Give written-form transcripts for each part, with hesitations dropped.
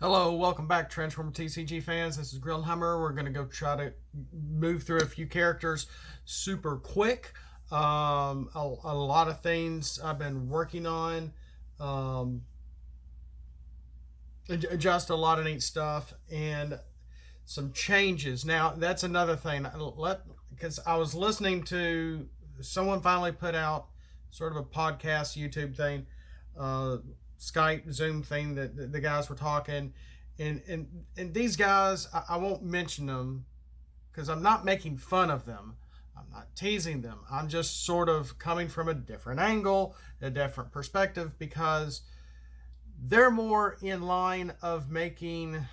Hello, welcome back, Transformer TCG fans. This is Grillhammer. We're going to go try to move through a few characters super quick. A lot of things I've been working on. Um, just a lot of neat stuff and some changes. Now, that's another thing. Because I was listening to someone finally put out sort of a podcast, YouTube thing. Skype, Zoom thing that the guys were talking, and these guys, I won't mention them because I'm not making fun of them. I'm not teasing them. I'm just sort of coming from a different angle, a different perspective, because they're more in line of making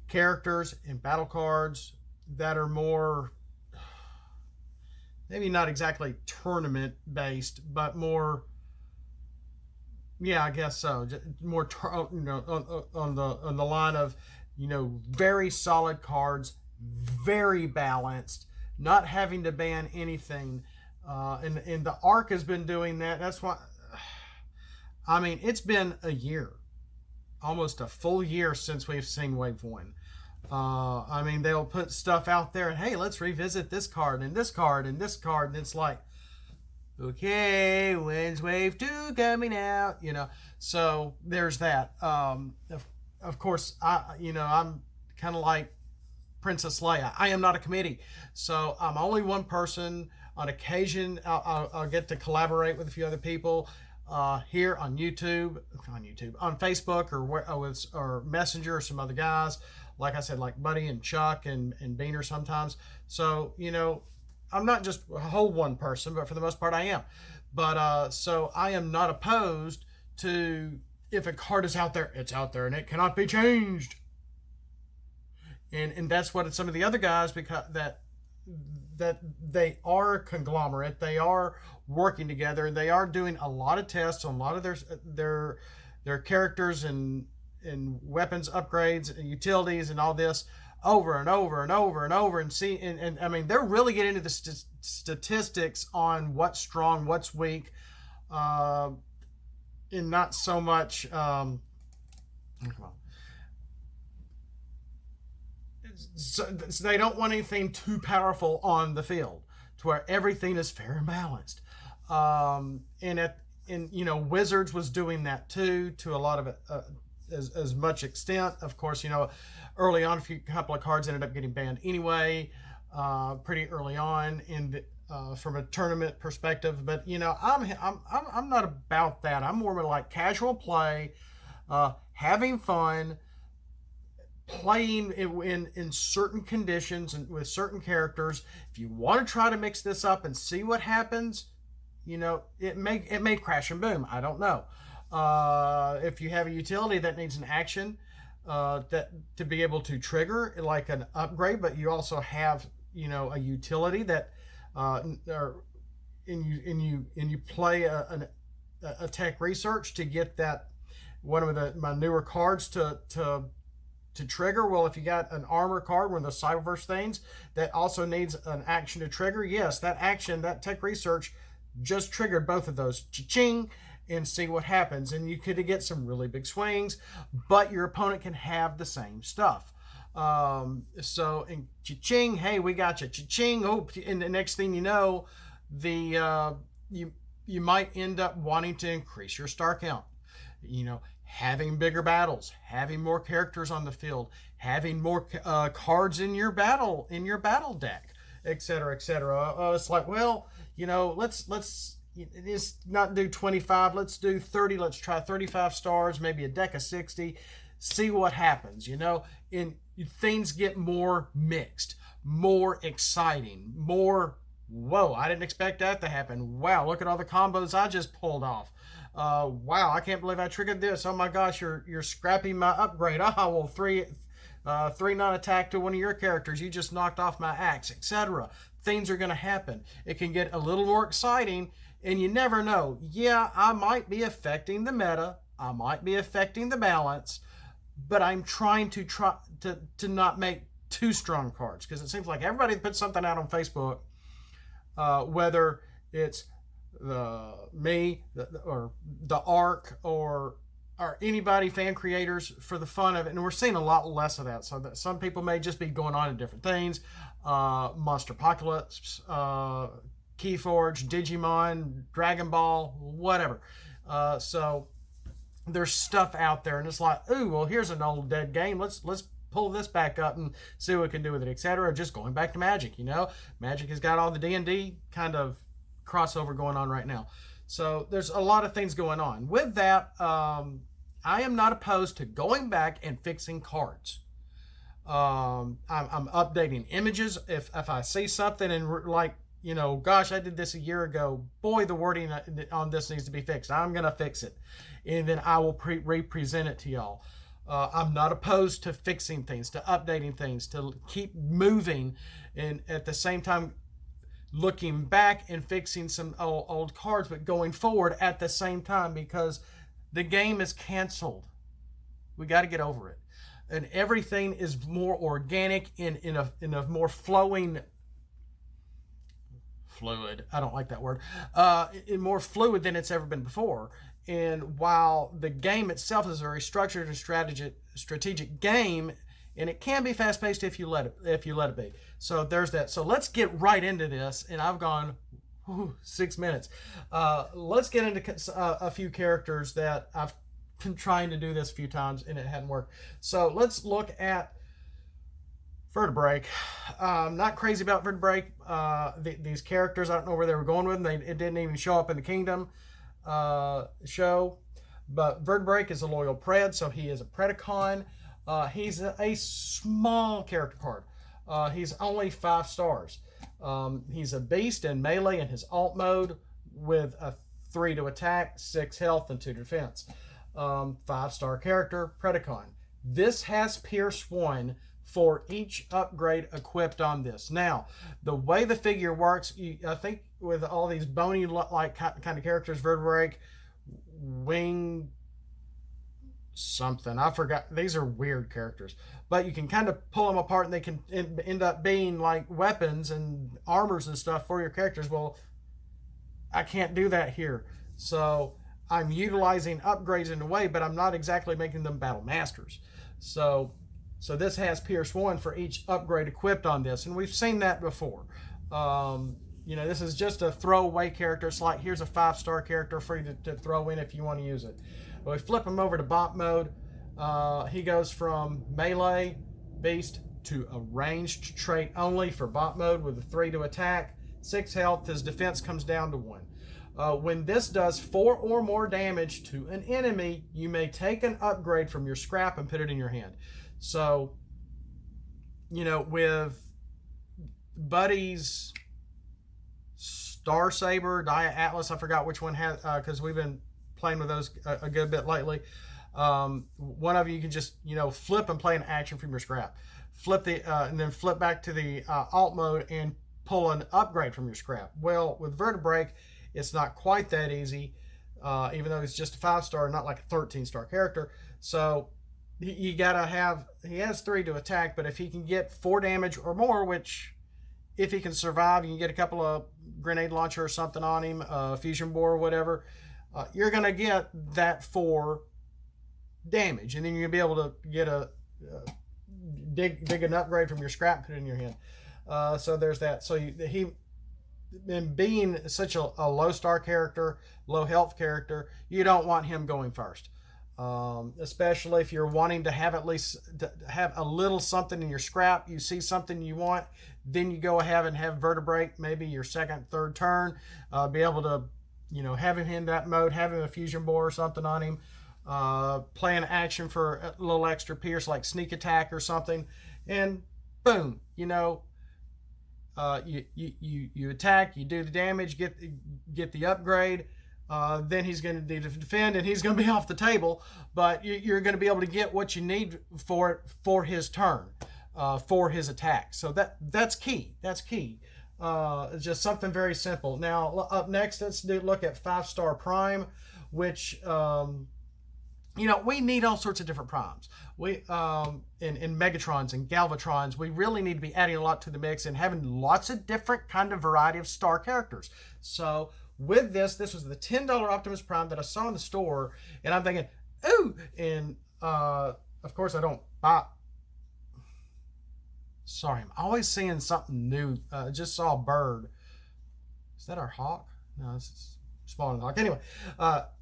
characters and battle cards that are more, maybe not exactly tournament based, but more, yeah, I guess so. More, on the line of, very solid cards, very balanced, not having to ban anything, and the Arc has been doing that. That's why. I mean, it's been a year, almost a full year since we've seen Wave One. I mean, they'll put stuff out there, and hey, let's revisit this card and this card and this card, and it's like, okay, when's Wave 2 coming out? So there's that. Of course, I'm kind of like Princess Leia. I am not a committee, so I'm only one person. On occasion, I'll get to collaborate with a few other people here on on Facebook, or Messenger, or some other guys. Like I said, like Buddy and Chuck and Beaner sometimes. So, I'm not just a whole one person, but for the most part I am. But so I am not opposed to, if a card is out there, it's out there and it cannot be changed. And that's what some of the other guys, because that they are a conglomerate, they are working together, and they are doing a lot of tests on a lot of their characters and weapons upgrades and utilities and all this over and over and over and over, and I mean, they're really getting into the statistics on what's strong, what's weak, and not so much so they don't want anything too powerful on the field to where everything is fair and balanced. Wizards was doing that too, to a lot of it, as much extent. Of course, early on, a couple of cards ended up getting banned anyway, pretty early on from a tournament perspective. But I'm not about that. I'm more like casual play, having fun, playing in certain conditions and with certain characters. If you want to try to mix this up and see what happens, it may crash and boom. I don't know. If you have a utility that needs an action that to be able to trigger like an upgrade, but you also have a utility that you play a tech research to get that one of my newer cards to trigger. Well, if you got an armor card, one of those Cyberverse things that also needs an action to trigger, yes, that action, that tech research just triggered both of those. Cha-ching! And see what happens. And you could get some really big swings, but your opponent can have the same stuff. So, in cha-ching, hey, we got you. Cha-ching, oh, and the next thing you know, you might end up wanting to increase your star count. Having bigger battles, having more characters on the field, having more cards in your battle deck, etc., etc. It's like, well, let's not do 25, let's do 30. Let's try 35 stars, maybe a deck of 60, see what happens. And things get more mixed, more exciting, more, whoa, I didn't expect that to happen. Wow, look at all the combos I just pulled off. Wow, I can't believe I triggered this. Oh my gosh, you're scrapping my upgrade. Well, three non-attack to one of your characters, you just knocked off my axe, etc. Things are going to happen. It can get a little more exciting, and you never know. Yeah, I might be affecting the meta, I might be affecting the balance, but I'm trying to not make too strong cards, because it seems like everybody puts something out on Facebook, whether it's me or the Arc or or anybody, fan creators, for the fun of it, and we're seeing a lot less of that. So that some people may just be going on to different things, Monster Apocalypse, Keyforge, Digimon, Dragon Ball, whatever. So there's stuff out there, and it's like, ooh, well, here's an old dead game. Let's pull this back up and see what we can do with it, etc. Just going back to Magic, Magic has got all the D&D kind of crossover going on right now. So there's a lot of things going on. With that, I am not opposed to going back and fixing cards. I'm updating images. If I see something and like, gosh, I did this a year ago. Boy, the wording on this needs to be fixed. I'm going to fix it. And then I will re-present it to y'all. I'm not opposed to fixing things, to updating things, to keep moving. And at the same time, looking back and fixing some old cards, but going forward at the same time, because the game is canceled. We got to get over it. And everything is more organic in a more flowing fluid. I don't like that word. More fluid than it's ever been before. And while the game itself is a very structured and strategic game, and it can be fast-paced if you let it be. So there's that. So let's get right into this. And I've gone 6 minutes. Let's get into a few characters that I've been trying to do this a few times and it hadn't worked. So let's look at Vertebreak. I'm not crazy about Vertebreak. These characters, I don't know where they were going with them. It didn't even show up in the Kingdom show. But Vertebreak is a loyal Pred, so he is a Predacon. He's a small character card. He's only 5 stars. He's a beast in melee in his alt mode with a 3 to attack, 6 health, and 2 defense. 5-star character, Predacon. This has Pierce 1 for each upgrade equipped on this. Now, the way the figure works, I think with all these bony like kind of characters, Vertebreak, Wing something, I forgot. These are weird characters, but you can kind of pull them apart and they can end up being like weapons and armors and stuff for your characters. Well, I can't do that here, so I'm utilizing upgrades in a way, but I'm not exactly making them battle masters. So this has Pierce 1 for each upgrade equipped on this, and we've seen that before. This is just a throwaway character. It's like, here's a 5-star character for you to throw in if you want to use it. But we flip him over to bot mode. He goes from melee beast to a ranged trait only for bot mode with a 3 to attack, 6 health. His defense comes down to 1. When this does 4 or more damage to an enemy, you may take an upgrade from your scrap and put it in your hand. So, with Buddy's Star Saber, Dia Atlas, I forgot which one had, because we've been playing with those a good bit lately. One of you can just, flip and play an action from your scrap. Flip and then flip back to the alt mode and pull an upgrade from your scrap. Well, with Vertebreak, it's not quite that easy, even though it's just a 5-star, not like a 13-star character. So you gotta have, he has 3 to attack, but if he can get 4 damage or more, which if he can survive, you can get a couple of grenade launcher or something on him, fusion bore or whatever, you're gonna get that 4 damage, and then you're gonna be able to get a dig an upgrade from your scrap and put it in your hand. So there's that. So he, and being such a low-star character, low health character, you don't want him going first. Especially if you're wanting to have at least have a little something in your scrap. You see something you want, then you go ahead and have Vertebreak maybe your second, third turn. Be able to, have him in that mode, have him a fusion bore or something on him. Play an action for a little extra pierce like sneak attack or something, and boom, you attack, you do the damage, get the upgrade. Then he's going to defend, and he's going to be off the table. But you're going to be able to get what you need for his turn, for his attack. So that's key. That's key. It's just something very simple. Now up next, let's look at 5-star Prime, which we need all sorts of different primes. We in Megatrons and Galvatrons, we really need to be adding a lot to the mix and having lots of different kind of variety of star characters. So with this was the $10 Optimus Prime that I saw in the store, and I'm thinking, ooh, and of course I don't buy. Sorry, I'm always seeing something new. Just saw a bird. Is that our hawk? No, it's smaller than the hawk. Anyway,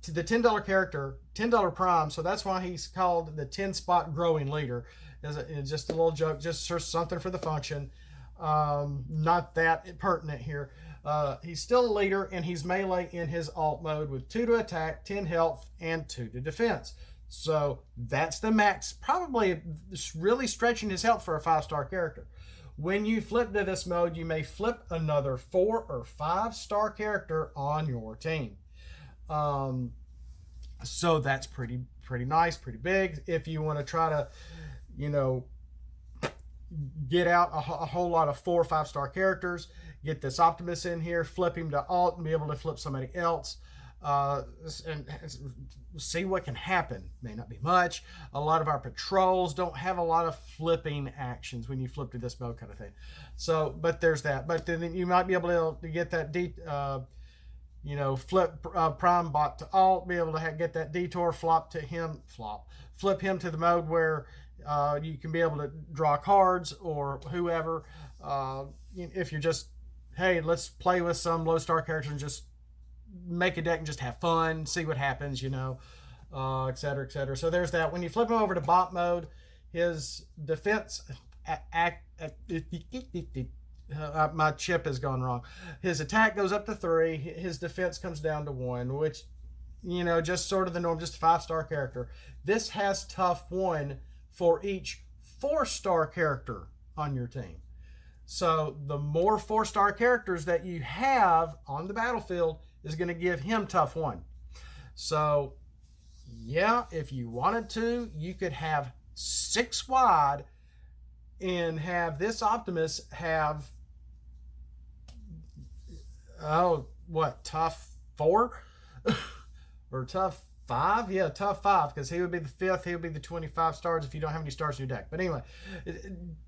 to the $10 character, $10 Prime. So that's why he's called the 10-spot growing leader. It's just a little joke, just something for the function. Not that pertinent here. He's still a leader, and he's melee in his alt mode with 2 to attack, 10 health, and 2 to defense. So that's the max, probably really stretching his health for a 5-star character. When you flip to this mode, you may flip another 4 or 5-star character on your team. So that's pretty nice, pretty big. If you want to try to, get out a whole lot of 4 or 5-star characters, get this Optimus in here, flip him to alt, and be able to flip somebody else. And see what can happen. May not be much. A lot of our patrols don't have a lot of flipping actions when you flip to this mode, kind of thing. So, but there's that. But then you might be able to get that flip Prime bot to alt, be able to get that detour, flip him to the mode where you can be able to draw cards or whoever. If you're just, hey, let's play with some low-star characters and just make a deck and just have fun, see what happens, et cetera, et cetera. So there's that. When you flip him over to bot mode, his defense my chip has gone wrong. His attack goes up to 3. His defense comes down to 1, which, just sort of the norm, just a 5-star character. This has tough 1 for each 4-star character on your team. So the more 4-star characters that you have on the battlefield is going to give him tough 1. So, yeah, if you wanted to, you could have 6 wide and have this Optimus have, tough 4? Or tough 5? Yeah, tough 5, because he would be the 5th. He would be the 25 stars if you don't have any stars in your deck. But anyway,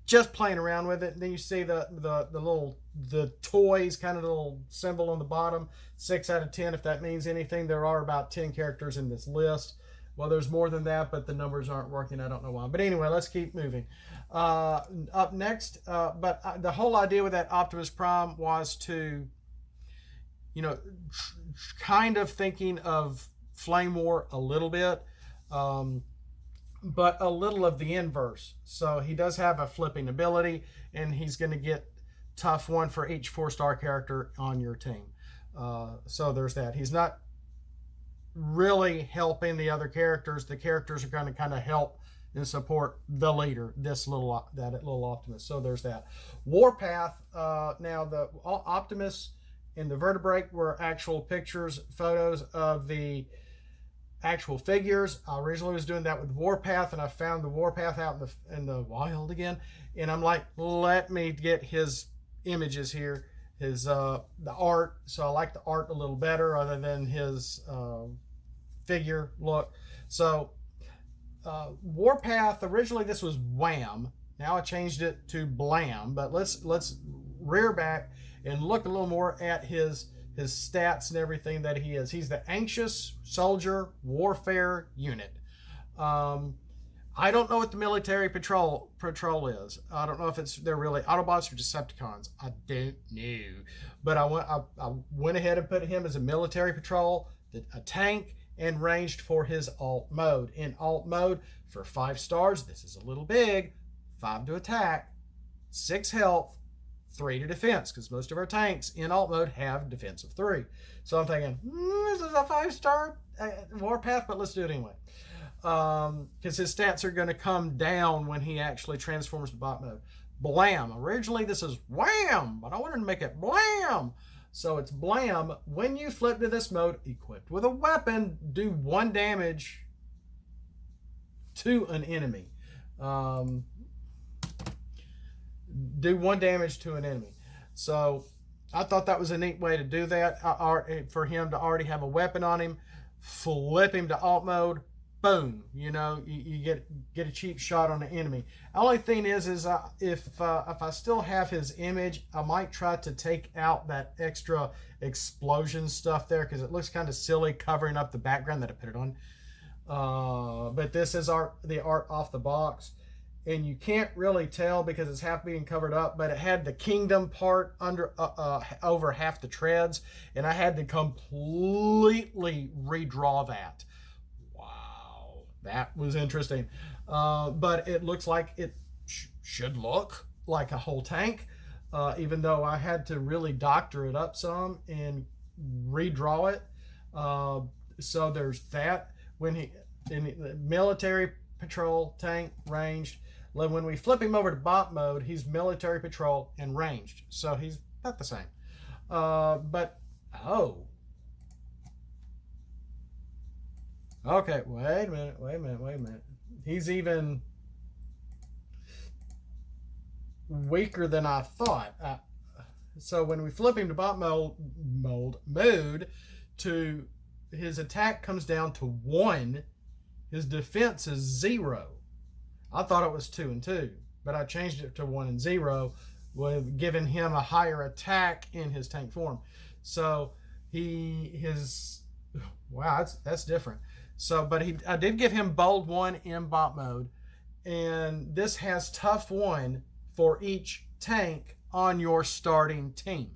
just playing around with it. And then you see the toys, kind of little symbol on the bottom. 6 out of 10, if that means anything. There are about 10 characters in this list. Well, there's more than that, but the numbers aren't working. I don't know why. But anyway, let's keep moving. Up next, the whole idea with that Optimus Prime was to, kind of thinking of Flame War a little bit, but a little of the inverse. So he does have a flipping ability, and he's going to get tough 1 for each 4-star character on your team. So there's that. He's not really helping the other characters. The characters are going to kind of help and support the leader, that little Optimus. So there's that. Warpath. Now the Optimus and the Vertebreak were actual pictures, photos of the actual figures. I originally was doing that with Warpath, and I found the Warpath out in the wild again, and I'm like, let me get his images here, his the art. So I like the art a little better other than his figure look. So Warpath, originally this was Wham. Now I changed it to Blam, but let's rear back and look a little more at his stats and everything that he is. He's the Anxious Soldier Warfare Unit. I don't know what the military patrol is. I don't know if they're really Autobots or Decepticons. I don't know. But I went ahead and put him as a military patrol, a tank, and ranged for his alt mode. In alt mode, for 5 stars, this is a little big. 5 to attack, 6 health, 3 to defense, because most of our tanks in alt mode have defense of 3. So I'm thinking, this is a 5-star Warpath, but let's do it anyway. Because his stats are going to come down when he actually transforms to bot mode. Blam. Originally this is Wham, but I wanted to make it Blam. So it's Blam. When you flip to this mode, equipped with a weapon, do 1 damage to an enemy. Do 1 damage to an enemy. So I thought that was a neat way to do that. For him to already have a weapon on him, flip him to alt mode, boom. You get a cheap shot on the enemy. Only thing is if I still have his image, I might try to take out that extra explosion stuff there, because it looks kind of silly covering up the background that I put it on. But this is the art off the box, and you can't really tell because it's half being covered up, but it had the kingdom part under over half the treads, and I had to completely redraw that. Wow, that was interesting. But it looks like it should look like a whole tank, even though I had to really doctor it up some and redraw it. So there's that. When he in the military patrol tank ranged, when we flip him over to bot mode, he's military patrol and ranged, so he's not the same. But oh, okay, wait a minute. He's even weaker than I thought. So when we flip him to bot mode to his attack comes down to 1, his defense is 0. I thought it was 2 and 2, but I changed it to 1 and 0, with giving him a higher attack in his tank form. So wow, that's different. So, but I did give him bold 1 in bot mode, and this has tough 1 for each tank on your starting team,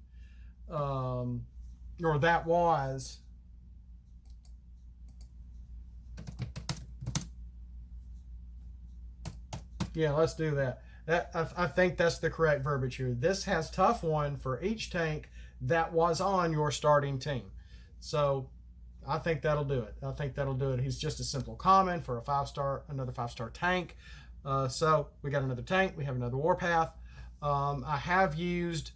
or that was. Yeah, let's do that. I think that's the correct verbiage here. This has tough 1 for each tank that was on your starting team. So I think that'll do it. He's just a simple common for another 5-star tank. So we got another tank. We have another Warpath. I have used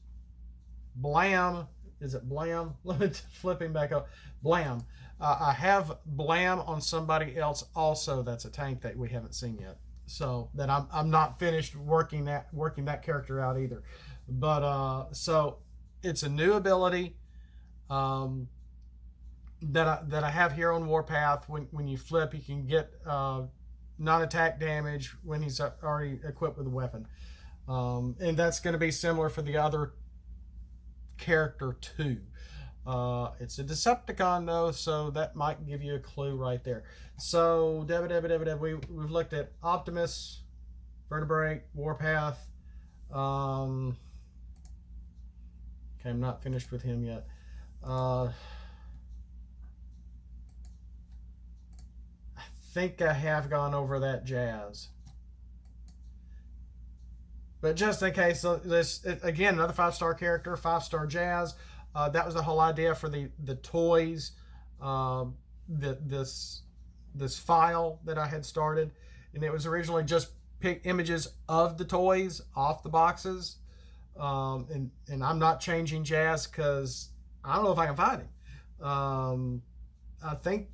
Blam. Is it Blam? Let me flip him back up. Blam. I have Blam on somebody else also. That's a tank that we haven't seen yet. So that I'm not finished working that character out either. But so it's a new ability that I have here on Warpath. When you flip, you can get non-attack damage when he's already equipped with a weapon, and that's going to be similar for the other character too. It's a Decepticon though, so that might give you a clue right there. So we've looked at Optimus, Vertebreak, Warpath. Okay, I'm not finished with him yet. I think I have gone over that jazz. But just in case, again, another 5-star character, 5-star jazz. That was the whole idea for the toys. This file that I had started, and it was originally just pick images of the toys off the boxes. And I'm not changing jazz because I don't know if I can find him. I think,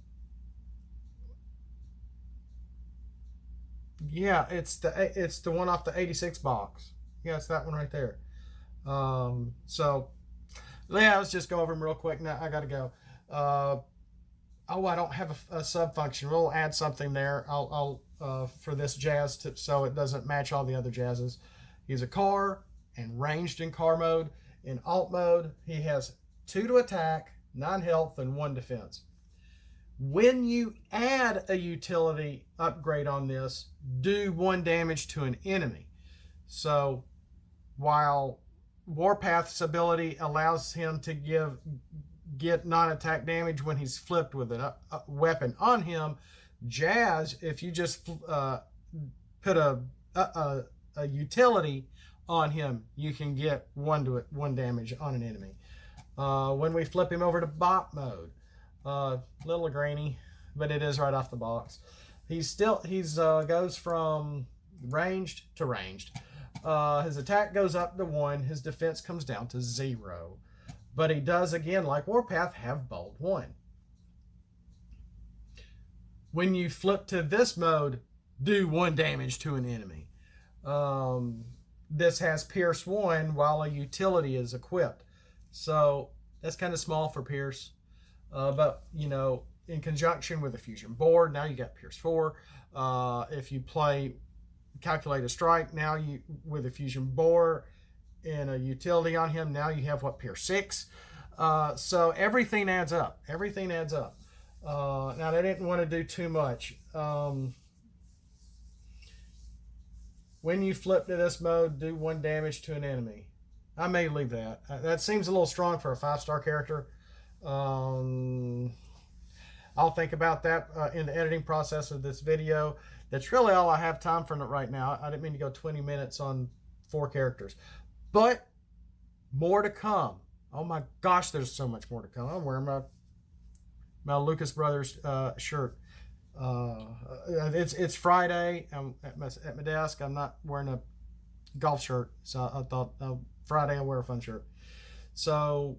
yeah, it's the one off the 86 box. Yeah, it's that one right there. So yeah, let's just go over them real quick. Now I gotta go. Oh, I don't have a sub function. We'll add something there. I'll for this jazz so it doesn't match all the other jazzes. He's a car and ranged in car mode. In alt mode, he has 2 to attack, 9 health, and 1 defense. When you add a utility upgrade on this, do 1 damage to an enemy. So while Warpath's ability allows him to get non-attack damage when he's flipped with a weapon on him, Jazz, if you just put a utility on him, you can get 1 damage on an enemy. When we flip him over to bot mode, little grainy, but it is right off the box. He's goes from ranged to ranged. His attack goes up to 1. His defense comes down to 0. But he does, again, like Warpath, have bold 1. When you flip to this mode, do 1 damage to an enemy. This has Pierce 1 while a utility is equipped. So that's kind of small for Pierce. But, in conjunction with a fusion board, now you got Pierce 4. If you play Calculate a Strike, now you with a fusion board and a utility on him, now you have Pierce 6. So everything adds up. Now, they didn't want to do too much. When you flip to this mode, do 1 damage to an enemy. I may leave that. That seems a little strong for a 5-star character. I'll think about that in the editing process of this video. That's really all I have time for right now. I didn't mean to go 20 minutes on 4 characters. But more to come. Oh my gosh, there's so much more to come. I'm wearing my Lucas Brothers shirt. It's Friday. I'm at my desk. I'm not wearing a golf shirt, so I thought Friday I'll wear a fun shirt. So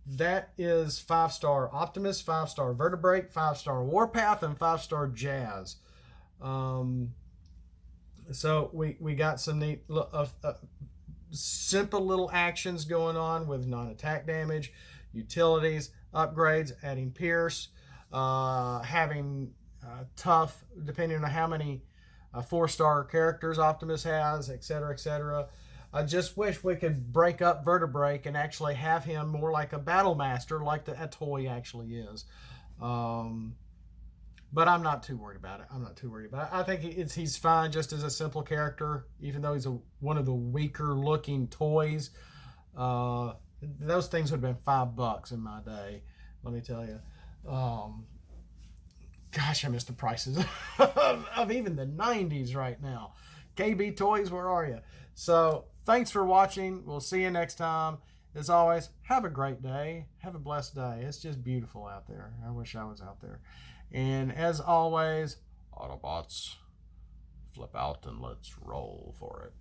that is 5-star Optimus, 5-star Vertebreak, 5-star Warpath, and 5-star Jazz. So we got some neat simple little actions going on with non-attack damage, utilities, upgrades, adding Pierce, having tough, depending on how many 4-star characters Optimus has, etc., etc. I just wish we could break up Vertebreak and actually have him more like a battle master, like a toy actually is. But I'm not too worried about it. I think he's fine just as a simple character, even though he's one of the weaker looking toys. Those things would have been $5 in my day, let me tell you. Gosh, I miss the prices of even the 90s right now. KB Toys, where are you? So thanks for watching. We'll see you next time. As always, have a great day. Have a blessed day. It's just beautiful out there. I wish I was out there. And as always, Autobots, flip out and let's roll for it.